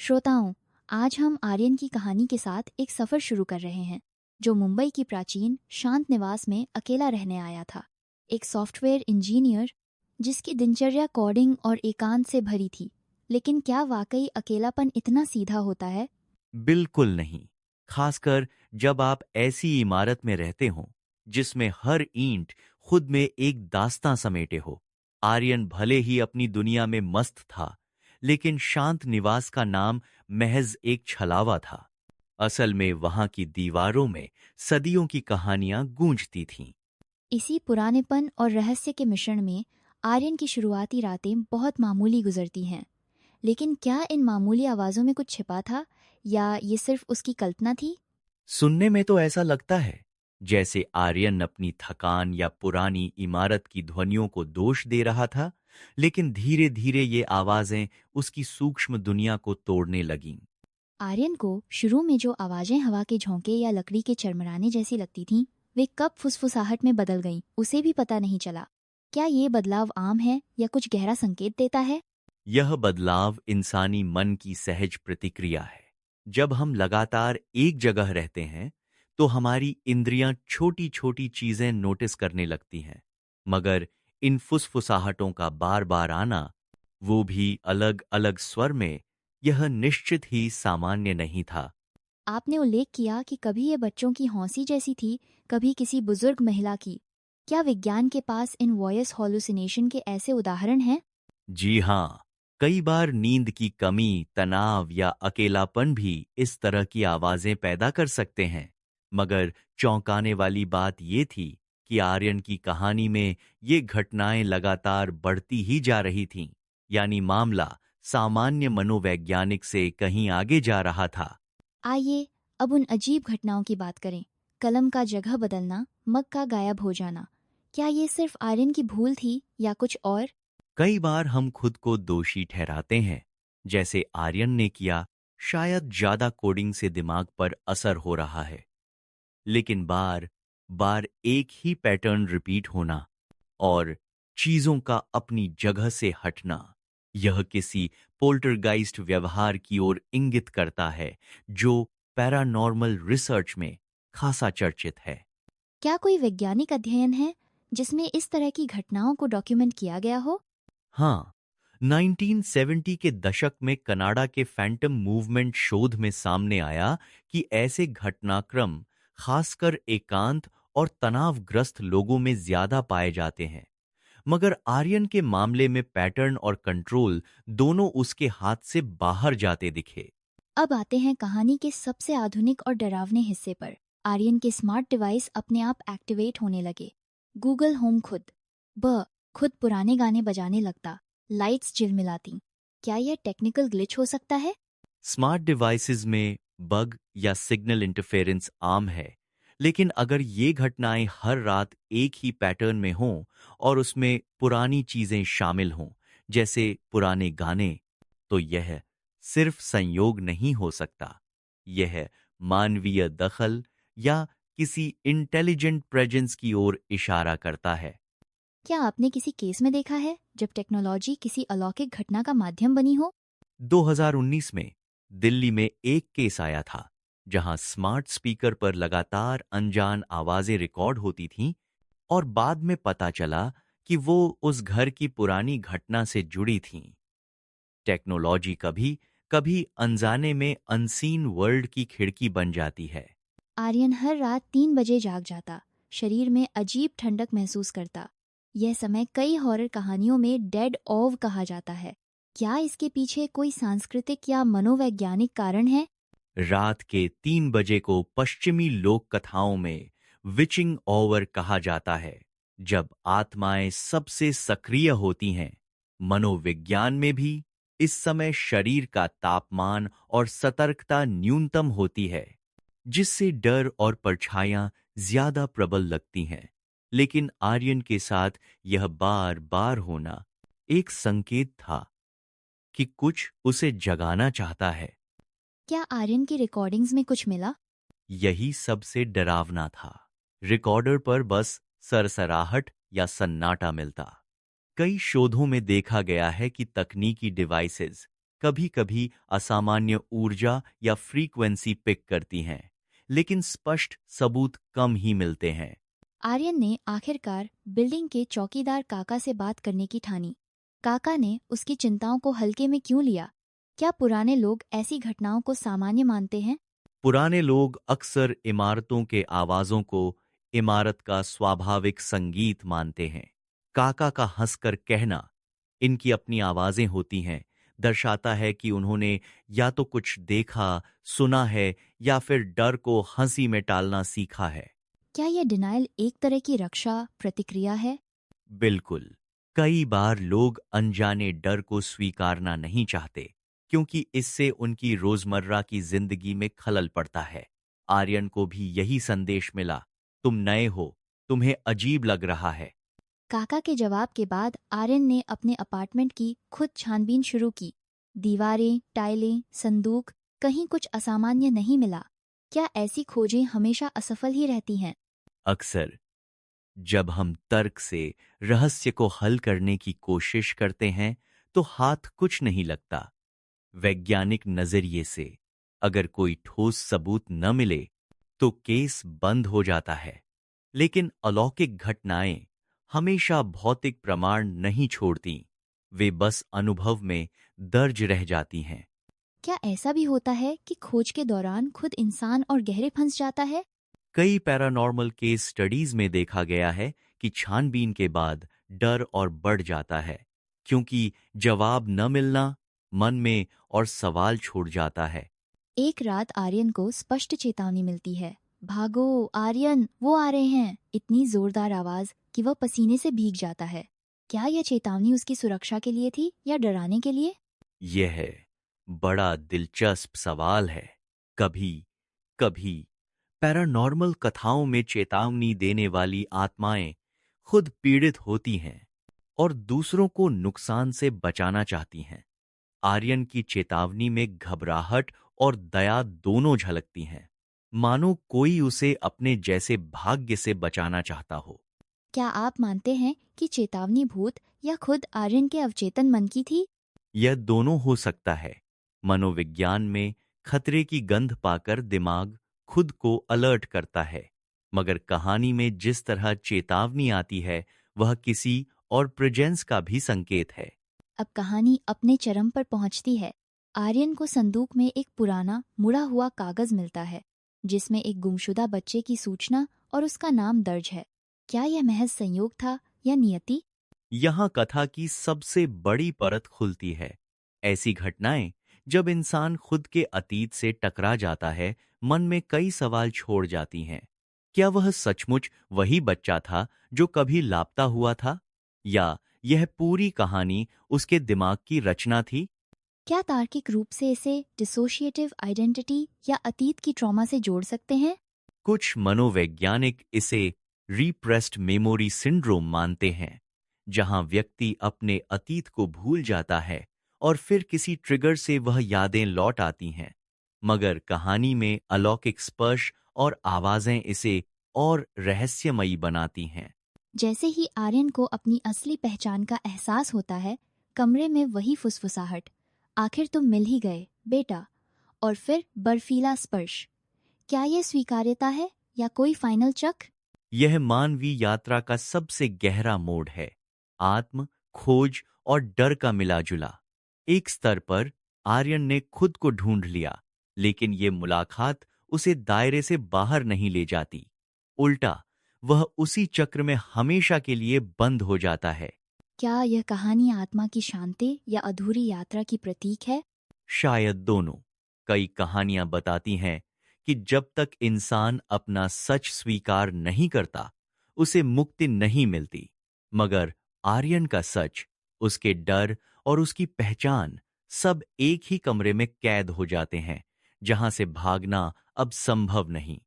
श्रोताओं, आज हम आर्यन की कहानी के साथ एक सफर शुरू कर रहे हैं, जो मुंबई की प्राचीन शांत निवास में अकेला रहने आया था। एक सॉफ्टवेयर इंजीनियर जिसकी दिनचर्या कोडिंग और एकांत से भरी थी। लेकिन क्या वाकई अकेलापन इतना सीधा होता है? बिल्कुल नहीं। खासकर जब आप ऐसी इमारत में रहते हो जिसमें हर ईंट खुद में एक दास्तां समेटे हो। आर्यन भले ही अपनी दुनिया में मस्त था, लेकिन शांत निवास का नाम महज एक छलावा था। असल में वहां की दीवारों में सदियों की कहानियां गूंजती थीं। इसी पुरानेपन और रहस्य के मिश्रण में आर्यन की शुरुआती रातें बहुत मामूली गुजरती हैं। लेकिन क्या इन मामूली आवाज़ों में कुछ छिपा था, या ये सिर्फ उसकी कल्पना थी? सुनने में तो ऐसा लगता है जैसे आर्यन अपनी थकान या पुरानी इमारत की ध्वनियों को दोष दे रहा था, लेकिन धीरे धीरे ये आवाजें उसकी सूक्ष्म दुनिया को तोड़ने लगीं। आर्यन को शुरू में जो आवाजें हवा के झोंके या लकड़ी के चरमराने जैसी लगती थीं, वे कब फुसफुसाहट में बदल गईं, उसे भी पता नहीं चला। क्या ये बदलाव आम है या कुछ गहरा संकेत देता है? यह बदलाव इंसानी मन की सहज प्रतिक्रिया है। जब हम लगातार एक जगह रहते हैं, तो हमारी इंद्रियां छोटी छोटी चीजें नोटिस करने लगती हैं। मगर इन फुसफुसाहटों का बार बार आना, वो भी अलग अलग स्वर में, यह निश्चित ही सामान्य नहीं था। आपने उल्लेख किया कि कभी ये बच्चों की हौंसी जैसी थी, कभी किसी बुजुर्ग महिला की। क्या विज्ञान के पास इन वॉयस हॉलुसिनेशन के ऐसे उदाहरण हैं? जी हाँ, कई बार नींद की कमी, तनाव या अकेलापन भी इस तरह की आवाजें पैदा कर सकते हैं। मगर चौंकाने वाली बात ये थी कि आर्यन की कहानी में ये घटनाएं लगातार बढ़ती ही जा रही थीं, यानी मामला सामान्य मनोवैज्ञानिक से कहीं आगे जा रहा था। आइए अब उन अजीब घटनाओं की बात करें। कलम का जगह बदलना, मग का गायब हो जाना। क्या ये सिर्फ आर्यन की भूल थी या कुछ और? कई बार हम खुद को दोषी ठहराते हैं, जैसे आर्यन ने किया। शायद ज्यादा कोडिंग से दिमाग पर असर हो रहा है। लेकिन बार बार एक ही पैटर्न रिपीट होना और चीजों का अपनी जगह से हटना, यह किसी पोल्टरगाइस्ट व्यवहार की ओर इंगित करता है, जो पैरानॉर्मल रिसर्च में खासा चर्चित है। क्या कोई वैज्ञानिक अध्ययन है जिसमें इस तरह की घटनाओं को डॉक्यूमेंट किया गया हो? हाँ, 1970 के दशक में कनाडा के फैंटम मूवमेंट शोध में सामने आया कि ऐसे घटनाक्रम खासकर एकांत और तनावग्रस्त लोगों में ज्यादा पाए जाते हैं। मगर आर्यन के मामले में पैटर्न और कंट्रोल दोनों उसके हाथ से बाहर जाते दिखे। अब आते हैं कहानी के सबसे आधुनिक और डरावने हिस्से पर। आर्यन के स्मार्ट डिवाइस अपने आप एक्टिवेट होने लगे। गूगल होम खुद पुराने गाने बजाने लगता, लाइट्स झिलमिलाती। क्या यह टेक्निकल ग्लिच हो सकता है? स्मार्ट डिवाइसेस में बग या सिग्नल इंटरफेरेंस आम है, लेकिन अगर ये घटनाएं हर रात एक ही पैटर्न में हों और उसमें पुरानी चीजें शामिल हों, जैसे पुराने गाने, तो यह सिर्फ संयोग नहीं हो सकता। यह मानवीय दखल या किसी इंटेलिजेंट प्रेजेंस की ओर इशारा करता है। क्या आपने किसी केस में देखा है जब टेक्नोलॉजी किसी अलौकिक घटना का माध्यम बनी हो? 2019 में दिल्ली में एक केस आया था, जहां स्मार्ट स्पीकर पर लगातार अनजान आवाजें रिकॉर्ड होती थीं और बाद में पता चला कि वो उस घर की पुरानी घटना से जुड़ी थीं। टेक्नोलॉजी कभी कभी अनजाने में अनसीन वर्ल्ड की खिड़की बन जाती है। आर्यन हर रात 3 बजे जाग जाता, शरीर में अजीब ठंडक महसूस करता। यह समय कई हॉरर कहानियों में डेड ओव कहा जाता है। क्या इसके पीछे कोई सांस्कृतिक या मनोवैज्ञानिक कारण है? रात के 3 बजे को पश्चिमी लोक कथाओं में विचिंग ओवर कहा जाता है, जब आत्माएं सबसे सक्रिय होती हैं। मनोविज्ञान में भी इस समय शरीर का तापमान और सतर्कता न्यूनतम होती है, जिससे डर और परछाइयां ज्यादा प्रबल लगती हैं। लेकिन आर्यन के साथ यह बार बार होना एक संकेत था कि कुछ उसे जगाना चाहता है। क्या आर्यन की रिकॉर्डिंग्स में कुछ मिला? यही सबसे डरावना था। रिकॉर्डर पर बस सरसराहट या सन्नाटा मिलता। कई शोधों में देखा गया है कि तकनीकी डिवाइसेस कभी कभी असामान्य ऊर्जा या फ्रीक्वेंसी पिक करती हैं, लेकिन स्पष्ट सबूत कम ही मिलते हैं। आर्यन ने आखिरकार बिल्डिंग के चौकीदार काका से बात करने की ठानी। काका ने उसकी चिंताओं को हल्के में क्यों लिया? क्या पुराने लोग ऐसी घटनाओं को सामान्य मानते हैं? पुराने लोग अक्सर इमारतों के आवाजों को इमारत का स्वाभाविक संगीत मानते हैं। काका का हंसकर कहना, इनकी अपनी आवाजें होती हैं, दर्शाता है कि उन्होंने या तो कुछ देखा, सुना है, या फिर डर को हंसी में टालना सीखा है। क्या यह डिनायल एक तरह की रक्षा प्रतिक्रिया है? बिल्कुल। कई बार लोग अनजाने डर को स्वीकारना नहीं चाहते, क्योंकि इससे उनकी रोजमर्रा की जिंदगी में खलल पड़ता है। आर्यन को भी यही संदेश मिला, तुम नए हो, तुम्हें अजीब लग रहा है। काका के जवाब के बाद आर्यन ने अपने अपार्टमेंट की खुद छानबीन शुरू की। दीवारें, टाइलें, संदूक, कहीं कुछ असामान्य नहीं मिला। क्या ऐसी खोजें हमेशा असफल ही रहती हैं? अक्सर जब हम तर्क से रहस्य को हल करने की कोशिश करते हैं, तो हाथ कुछ नहीं लगता। वैज्ञानिक नजरिए से अगर कोई ठोस सबूत न मिले, तो केस बंद हो जाता है। लेकिन अलौकिक घटनाएं हमेशा भौतिक प्रमाण नहीं छोड़ती, वे बस अनुभव में दर्ज रह जाती हैं। क्या ऐसा भी होता है कि खोज के दौरान खुद इंसान और गहरे फंस जाता है? कई पैरानॉर्मल केस स्टडीज में देखा गया है कि छानबीन के बाद डर और बढ़ जाता है, क्योंकि जवाब न मिलना मन में और सवाल छोड़ जाता है। एक रात आर्यन को स्पष्ट चेतावनी मिलती है, भागो आर्यन, वो आ रहे हैं। इतनी जोरदार आवाज कि वह पसीने से भीग जाता है। क्या यह चेतावनी उसकी सुरक्षा के लिए थी या डराने के लिए? यह बड़ा दिलचस्प सवाल है। कभी कभी पैरानॉर्मल कथाओं में चेतावनी देने वाली आत्माएं खुद पीड़ित होती हैं और दूसरों को नुकसान से बचाना चाहती हैं। आर्यन की चेतावनी में घबराहट और दया दोनों झलकती हैं, मानो कोई उसे अपने जैसे भाग्य से बचाना चाहता हो। क्या आप मानते हैं कि चेतावनी भूत या खुद आर्यन के अवचेतन मन की थी? यह दोनों हो सकता है। मनोविज्ञान में खतरे की गंध पाकर दिमाग खुद को अलर्ट करता है, मगर कहानी में जिस तरह चेतावनी आती है, वह किसी और प्रेजेंस का भी संकेत है। अब कहानी अपने चरम पर पहुंचती है। आर्यन को संदूक में एक पुराना मुड़ा हुआ कागज मिलता है, जिसमें एक गुमशुदा बच्चे की सूचना और उसका नाम दर्ज है। क्या यह महज संयोग था या नियति? यहां कथा की सबसे बड़ी परत खुलती है। ऐसी घटनाएं जब इंसान खुद के अतीत से टकरा जाता है, मन में कई सवाल छोड़ जाती हैं। क्या वह सचमुच वही बच्चा था जो कभी लापता हुआ था, या यह पूरी कहानी उसके दिमाग की रचना थी? क्या तार्किक रूप से इसे डिसोशिएटिव आइडेंटिटी या अतीत की ट्रॉमा से जोड़ सकते हैं? कुछ मनोवैज्ञानिक इसे रिप्रेस्ड मेमोरी सिंड्रोम मानते हैं, जहां व्यक्ति अपने अतीत को भूल जाता है और फिर किसी ट्रिगर से वह यादें लौट आती हैं। मगर कहानी में अलौकिक स्पर्श और आवाजें इसे और रहस्यमयी बनाती हैं। जैसे ही आर्यन को अपनी असली पहचान का एहसास होता है, कमरे में वही फुसफुसाहट, आखिर तुम मिल ही गए बेटा। और फिर बर्फीला स्पर्श। क्या यह स्वीकार्यता है या कोई फाइनल चक? यह मानवीय यात्रा का सबसे गहरा मोड़ है। आत्म, खोज और डर का मिलाजुला। एक स्तर पर आर्यन ने खुद को ढूंढ लिया, लेकिन ये मुलाकात उसे दायरे से बाहर नहीं ले जाती। उल्टा, वह उसी चक्र में हमेशा के लिए बंद हो जाता है। क्या यह कहानी आत्मा की शांति या अधूरी यात्रा की प्रतीक है? शायद दोनों। कई कहानियां बताती हैं कि जब तक इंसान अपना सच स्वीकार नहीं करता, उसे मुक्ति नहीं मिलती। मगर आर्यन का सच, उसके डर और उसकी पहचान सब एक ही कमरे में कैद हो जाते हैं, जहां से भागना अब संभव नहीं।